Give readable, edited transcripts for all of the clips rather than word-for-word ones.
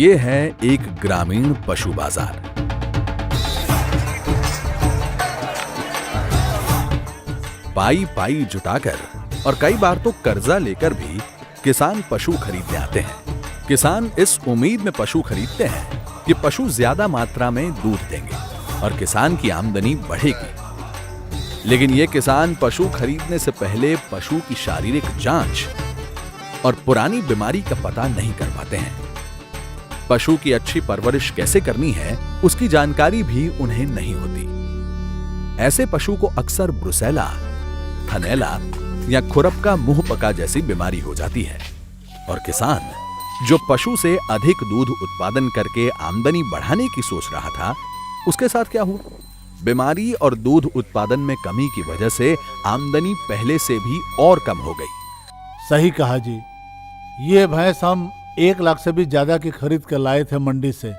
ये है एक ग्रामीण पशु बाजार। पाई पाई जुटाकर और कई बार तो कर्जा लेकर भी किसान पशु खरीदने आते हैं। किसान इस उम्मीद में पशु खरीदते हैं कि पशु ज्यादा मात्रा में दूध देंगे और किसान की आमदनी बढ़ेगी। लेकिन ये किसान पशु खरीदने से पहले पशु की शारीरिक जांच और पुरानी बीमारी का पता नहीं कर पाते हैं। पशु की अच्छी परवरिश कैसे करनी है उसकी जानकारी भी उन्हें नहीं होती। ऐसे पशु को अक्सर ब्रुसेला, थनैला या खुरपका मुंह पका जैसी बीमारी हो जाती है और किसान जो पशु से अधिक दूध उत्पादन करके आमदनी बढ़ाने की सोच रहा था, उसके साथ क्या हुआ? बीमारी और दूध उत्पादन में कमी की वजह से आमदनी पहले से भी और कम हो गई। सही कहा जी। ये भैंस हम 1 लाख से भी ज्यादा की खरीद कर लाए थे मंडी से।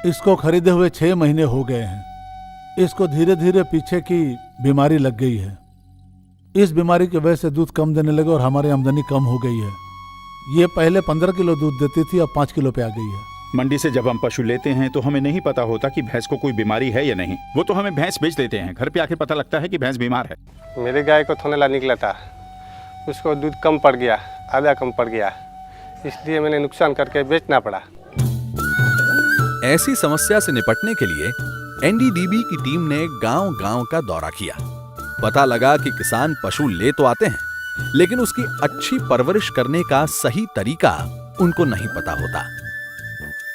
इसको खरीदे हुए 6 महीने हो गए हैं। इसको धीरे धीरे पीछे की बीमारी लग गई है। इस बीमारी की वजह से दूध कम देने लगे और हमारी आमदनी कम हो गई है। ये पहले 15 किलो दूध देती थी, अब 5 किलो पे आ गई है। मंडी से जब हम पशु लेते हैं तो हमें नहीं पता होता कि भैंस को कोई बीमारी है या नहीं। वो तो हमें भैंस बेच देते हैं, घर पे आके पता लगता है कि भैंस बीमार है। मेरे गाय को थनैला निकला था, उसको दूध कम पड़ गया, आधा कम पड़ गया, इसलिए मैंने नुकसान करके बेचना पड़ा। ऐसी समस्या से निपटने के लिए एनडीडीबी की टीम ने गांव-गांव का दौरा किया। पता लगा कि किसान पशु ले तो आते हैं, लेकिन उसकी अच्छी परवरिश करने का सही तरीका उनको नहीं पता होता।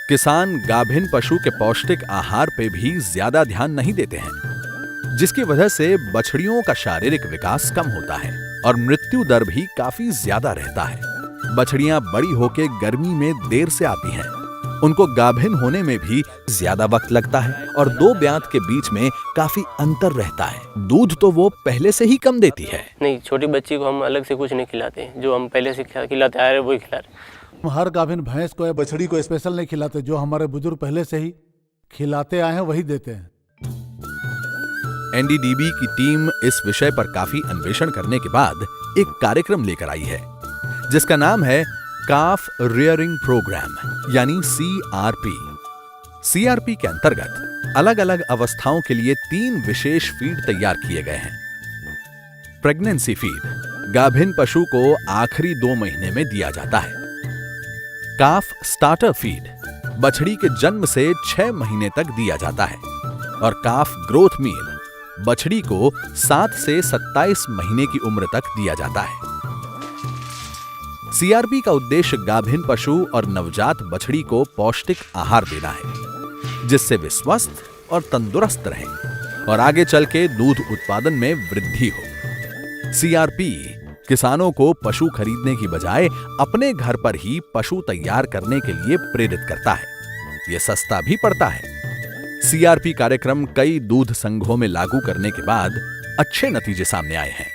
किसान गाभिन पशु के पौष्टिक आहार पे भी ज्यादा ध्यान नहीं देते हैं, जिसकी वजह से बछड़ियों का शारीरिक विकास कम होता है और मृत्यु दर भी काफी ज्यादा रहता है। बछड़ियां बड़ी होके गर्मी में देर से आती हैं। उनको गाभिन होने में भी ज्यादा वक्त लगता है और 2 ब्यात के बीच में काफी अंतर रहता है। दूध तो वो पहले से ही कम देती है। नहीं, छोटी बच्ची को हम अलग से कुछ नहीं खिलाते, जो हम पहले से खिलाते आ रहे वही खिला रहे। हम हर गाभिन भैंस को या बछड़ी को स्पेशल नहीं खिलाते, जो हमारे बुजुर्ग पहले से ही खिलाते आए हैं वही देते हैं। एनडीडीबी की टीम इस विषय पर काफी अन्वेषण करने के बाद एक कार्यक्रम लेकर आई है, जिसका नाम है काफ रियरिंग प्रोग्राम यानी CRP। CRP के अंतर्गत अलग अलग अवस्थाओं के लिए 3 विशेष फीड तैयार किए गए हैं। प्रेगनेंसी फीड गाभिन पशु को आखिरी 2 महीने में दिया जाता है। काफ स्टार्टर फीड बछड़ी के जन्म से 6 महीने तक दिया जाता है और काफ ग्रोथ मील बछड़ी को 7 से 27 महीने की उम्र तक दिया जाता है। CRP का उद्देश्य गाभिन पशु और नवजात बछड़ी को पौष्टिक आहार देना है, जिससे वे स्वस्थ और तंदुरुस्त रहें और आगे चल के दूध उत्पादन में वृद्धि हो। CRP किसानों को पशु खरीदने की बजाय अपने घर पर ही पशु तैयार करने के लिए प्रेरित करता है। यह सस्ता भी पड़ता है। CRP कार्यक्रम कई दूध संघों में लागू करने के बाद अच्छे नतीजे सामने आए हैं।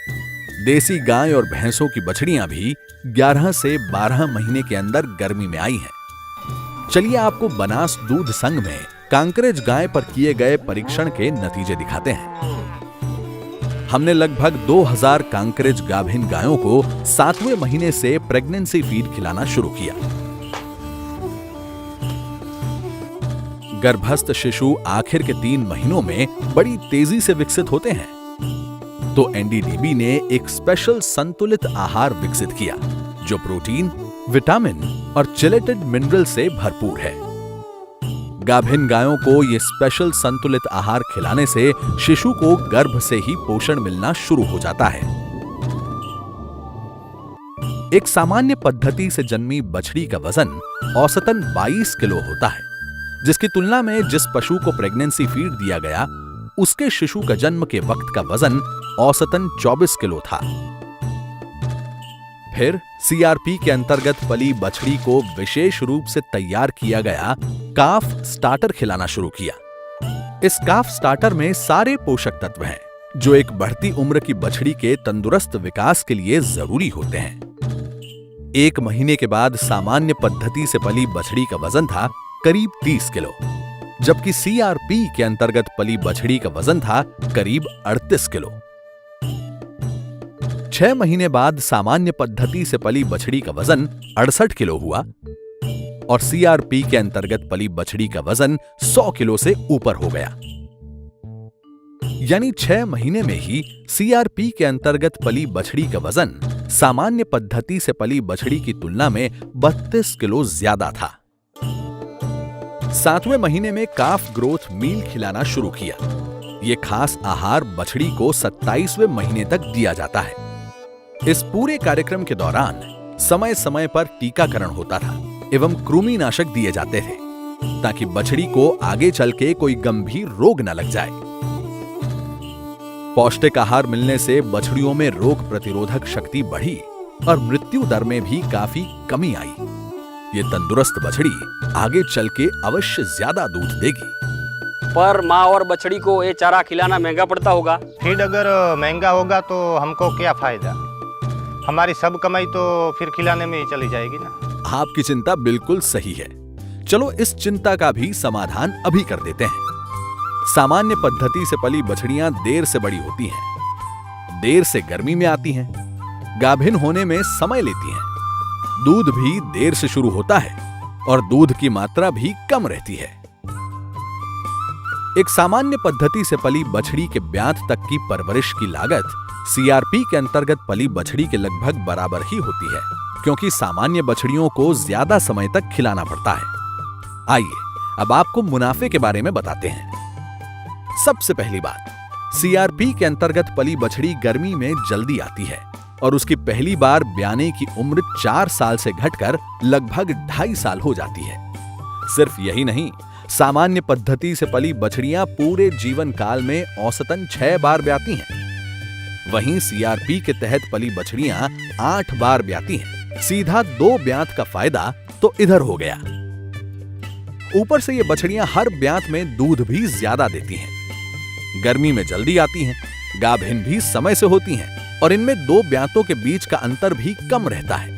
देसी गाय और भैंसों की बछड़ियां भी 11 से 12 महीने के अंदर गर्मी में आई हैं। चलिए आपको बनास दूध संघ में कांकरेज गाय पर किए गए परीक्षण के नतीजे दिखाते हैं। हमने लगभग 2000 कांकरेज गाभिन गायों को 7वें महीने से प्रेगनेंसी फीड खिलाना शुरू किया। गर्भस्थ शिशु आखिर के 3 महीनों में बड़ी तेजी से विकसित होते हैं, तो एनडीडीबी ने एक स्पेशल संतुलित आहार विकसित किया जो प्रोटीन, विटामिन और चेलेटेड मिनरल से भरपूर है। गाभिन गायों को यह स्पेशल संतुलित आहार खिलाने से शिशु को गर्भ से ही पोषण मिलना शुरू हो जाता है। एक सामान्य पद्धति से जन्मी बछड़ी का वजन औसतन 22 किलो होता है, जिसकी तुलना में जिस पशु को प्रेगनेंसी फीड दिया गया उसके शिशु का जन्म के वक्त का वजन औसतन 24 किलो था। फिर CRP के अंतर्गत पली बछड़ी को विशेष रूप से तैयार किया गया काफ स्टार्टर खिलाना शुरू किया। इस काफ स्टार्टर में सारे पोषक तत्व हैं जो एक बढ़ती उम्र की बछड़ी के तंदुरुस्त विकास के लिए जरूरी होते हैं। 1 महीने के बाद सामान्य पद्धति से पली बछड़ी का वजन था करीब 30 किलो, जबकि CRP के अंतर्गत पली बछड़ी का वजन था करीब 38 किलो। 6 महीने बाद सामान्य पद्धति से पली बछड़ी का वजन 68 किलो हुआ और सीआरपी के अंतर्गत पली बछड़ी का वजन 100 किलो से ऊपर हो गया। यानी 6 महीने में ही सीआरपी के अंतर्गत पली बछड़ी का वजन सामान्य पद्धति से पली बछड़ी की तुलना में 32 किलो ज्यादा था। 7वें महीने में काफ ग्रोथ मील खिलाना शुरू किया। यह खास आहार बछड़ी को 27वें महीने तक दिया जाता है। इस पूरे कार्यक्रम के दौरान समय समय पर टीकाकरण होता था एवं कृमिनाशक दिए जाते थे ताकि बछड़ी को आगे चल के कोई गंभीर रोग न लग जाए। पौष्टिक आहार मिलने से बछड़ियों में रोग प्रतिरोधक शक्ति बढ़ी और मृत्यु दर में भी काफी कमी आई। ये तंदुरुस्त बछड़ी आगे चल के अवश्य ज्यादा दूध देगी। पर माँ और बछड़ी को ये चारा खिलाना महंगा पड़ता होगा। फीड अगर महंगा होगा तो हमको क्या फायदा, हमारी सब कमाई तो फिर खिलाने में ही चली जाएगी ना। आपकी चिंता बिल्कुल सही है। चलो इस चिंता का भी समाधान अभी कर देते हैं। सामान्य पद्धति से पली बछड़ियां देर से बड़ी होती हैं, देर से गर्मी में आती हैं, गाभिन होने में समय लेती हैं, दूध भी देर से शुरू होता है और दूध की मात्रा भी कम रहती है। एक सामान्य पद्धति से पली बछड़ी के ब्यात तक की परवरिश की लागत सीआरपी के अंतर्गत पली बछड़ी के लगभग बराबर ही होती है, क्योंकि सामान्य बछड़ियों को ज्यादा समय तक खिलाना पड़ता है। आइए अब आपको मुनाफे के बारे में बताते हैं। सबसे पहली बात, सीआरपी के अंतर्गत पली बछड़ी गर्मी में जल्दी आती है और उसकी पहली बार ब्याने की उम्र 4 साल से घटकर लगभग 2.5 साल हो जाती है। सिर्फ यही नहीं, सामान्य पद्धति से पली बछड़ियां पूरे जीवन काल में औसतन 6 बार ब्याती हैं। वहीं सीआरपी के तहत पली बछड़ियां 8 बार ब्याती हैं। सीधा 2 ब्यात का फायदा तो इधर हो गया। ऊपर से ये बछड़ियां हर ब्यात में दूध भी ज्यादा देती हैं, गर्मी में जल्दी आती हैं, गाभिन भी समय से होती हैं और इनमें 2 ब्यातों के बीच का अंतर भी कम रहता है।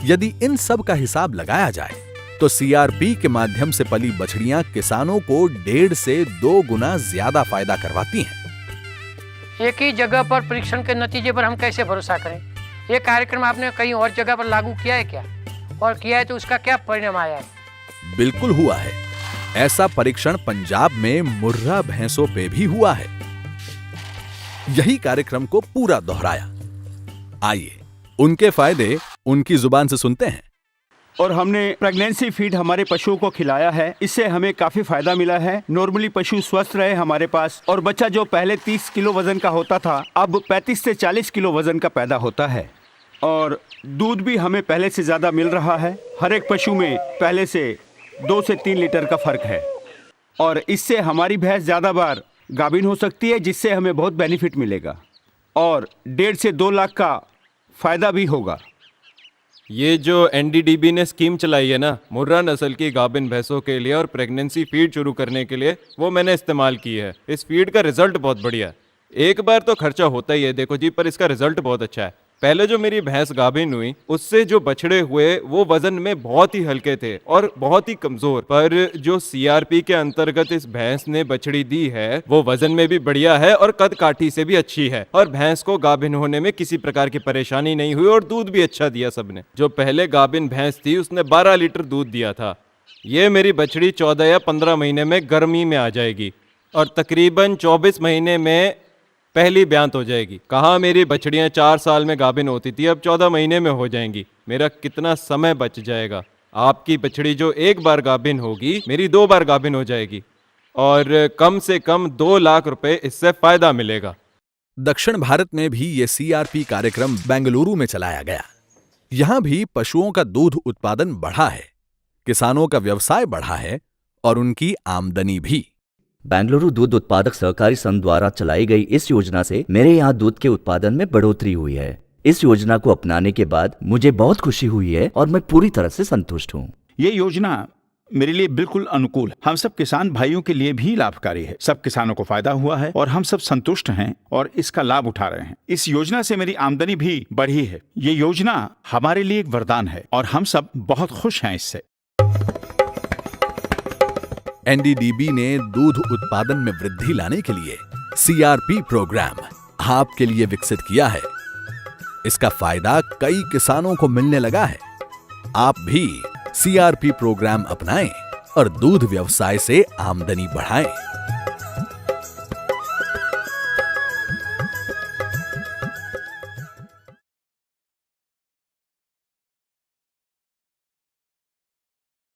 यदि इन सब का हिसाब लगाया जाए तो सीआरपी के माध्यम से पली बछड़ियां किसानों को 1.5 से 2 गुना ज्यादा फायदा करवाती हैं। एक ही जगह पर परीक्षण के नतीजे पर हम कैसे भरोसा करें? ये कार्यक्रम आपने कहीं और जगह पर लागू किया है क्या, और किया है तो उसका क्या परिणाम आया है? बिल्कुल हुआ है। ऐसा परीक्षण पंजाब में मुर्रा भैंसों पे भी हुआ है। यही कार्यक्रम को पूरा दोहराया। आइए उनके फायदे उनकी जुबान से सुनते हैं। और हमने प्रेगनेंसी फीड हमारे पशुओं को खिलाया है, इससे हमें काफी फायदा मिला है। नॉर्मली पशु स्वस्थ रहे हमारे पास, और बच्चा जो पहले 30 किलो वजन का होता था अब 35 से 40 किलो वजन का पैदा होता है। और दूध भी हमें पहले से ज्यादा मिल रहा है। हर एक पशु में पहले से 2 से 3 लीटर का फर्क है और इससे हमारी भैंस ज्यादा बार गाभिन हो सकती है, जिससे हमें बहुत बेनिफिट मिलेगा और 1.5 से 2 लाख का फायदा भी होगा। ये जो एनडीडीबी ने स्कीम चलाई है ना, मुर्रा नस्ल की गाभिन भैंसों के लिए और प्रेगनेंसी फीड शुरू करने के लिए, वो मैंने इस्तेमाल की है। इस फीड का रिजल्ट बहुत बढ़िया है। एक बार तो खर्चा होता ही है देखो जी, पर इसका रिजल्ट बहुत अच्छा है। पहले जो मेरी भैंस गाभिन हुई उससे जो बछड़े हुए वो वजन में बहुत ही हल्के थे और बहुत ही कमजोर, पर जो सीआरपी के अंतर्गत इस भैंस ने बछड़ी दी है वो वजन में भी बढ़िया है और कद काठी से भी अच्छी है और भैंस को गाभिन होने में किसी प्रकार की परेशानी नहीं हुई और दूध भी अच्छा दिया सबने। जो पहले गाभिन भैंस थी उसने 12 लीटर दूध दिया था। ये मेरी बछड़ी 14 या 15 महीने में गर्मी में आ जाएगी और तकरीबन 24 महीने में पहली ब्यांत हो जाएगी। कहाँ मेरी बछड़ियां 4 साल में गाभिन होती थी, अब 14 महीने में हो जाएंगी। मेरा कितना समय बच जाएगा। आपकी बछड़ी जो 1 बार गाभिन होगी मेरी 2 बार गाभिन हो जाएगी और कम से कम 2 लाख रुपए इससे फायदा मिलेगा। दक्षिण भारत में भी ये सीआरपी कार्यक्रम बेंगलुरु में चलाया गया। यहां भी पशुओं का दूध उत्पादन बढ़ा है, किसानों का व्यवसाय बढ़ा है और उनकी आमदनी भी। बेंगलुरु दूध उत्पादक सहकारी संघ द्वारा चलाई गई इस योजना से मेरे यहाँ दूध के उत्पादन में बढ़ोतरी हुई है। इस योजना को अपनाने के बाद मुझे बहुत खुशी हुई है और मैं पूरी तरह से संतुष्ट हूँ। ये योजना मेरे लिए बिल्कुल अनुकूल, हम सब किसान भाइयों के लिए भी लाभकारी है। सब किसानों को फायदा हुआ है और हम सब संतुष्ट हैं और इसका लाभ उठा रहे हैं। इस योजना से मेरी आमदनी भी बढ़ी है। ये योजना हमारे लिए एक वरदान है और हम सब बहुत खुश हैं इससे। एनडीडीबी ने दूध उत्पादन में वृद्धि लाने के लिए सीआरपी प्रोग्राम आपके लिए विकसित किया है। इसका फायदा कई किसानों को मिलने लगा है। आप भी सीआरपी प्रोग्राम अपनाएं और दूध व्यवसाय से आमदनी बढ़ाएं।